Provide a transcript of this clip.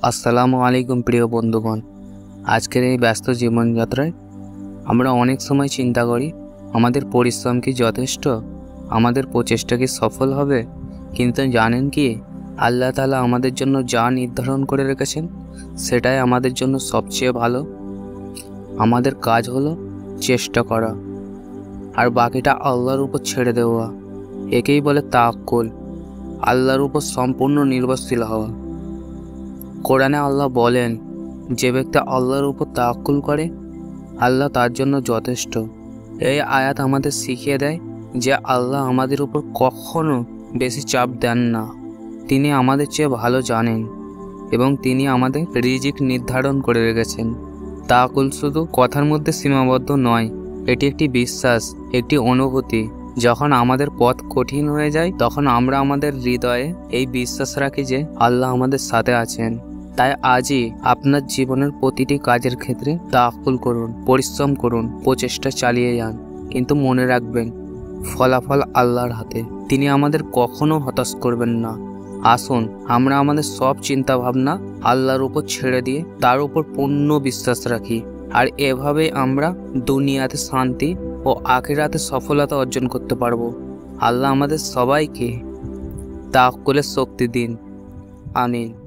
আসসালামু আলাইকুম প্রিয় বন্ধুগণ। আজকের এই ব্যস্ত জীবনযাত্রায় আমরা অনেক সময় চিন্তা করি আমাদের পরিশ্রম কি যথেষ্ট, আমাদের প্রচেষ্টা কি সফল হবে। কিন্তু জানেন কি, আল্লাহ তাআলা আমাদের জন্য যা নির্ধারণ করে রেখেছেন সেটাই আমাদের জন্য সবচেয়ে ভালো। আমাদের কাজ হলো চেষ্টা করা আর বাকিটা আল্লাহর উপর ছেড়ে দেওয়া। একেই বলে তাওয়াক্কুল, আল্লাহর উপর সম্পূর্ণ নির্ভরশীল হওয়া। কোরআনে আল্লাহ বলেন, যে ব্যক্তি আল্লাহর উপর তাওয়াক্কুল করে আল্লাহ তার জন্য যথেষ্ট। এই আয়াত আমাদের শিখিয়ে দেয় যে আল্লাহ আমাদের উপর কখনো বেশি চাপ দেন না। তিনি আমাদের চেয়ে ভালো জানেন এবং তিনি আমাদের রিজিক নির্ধারণ করে রেখেছেন। তাওয়াক্কুল শুধু কথার মধ্যে সীমাবদ্ধ নয়, এটি একটি বিশ্বাস, একটি অনুভূতি। যখন আমাদের পথ কঠিন হয়ে যায় তখন আমরা আমাদের হৃদয়ে এই বিশ্বাস রাখি যে আল্লাহ আমাদের সাথে আছেন। তাই আজই আপনার জীবনের প্রতিটি কাজের ক্ষেত্রে তাওয়াক্কুল করুন, পরিশ্রম করুন, প্রচেষ্টা চালিয়ে যান। কিন্তু মনে রাখবেন, ফলাফল আল্লাহর হাতে। তিনি আমাদের কখনো হতাশ করবেন না। আসুন আমরা আমাদের সব চিন্তা ভাবনা আল্লাহর উপর ছেড়ে দিয়ে তার উপর পূর্ণ বিশ্বাস রাখি। আর এভাবেই আমরা দুনিয়াতে শান্তি ও আখিরাতে সফলতা অর্জন করতে পারবো। আল্লাহ আমাদের সবাইকে তাওয়াক্কুলের শক্তি দিন। আমিন।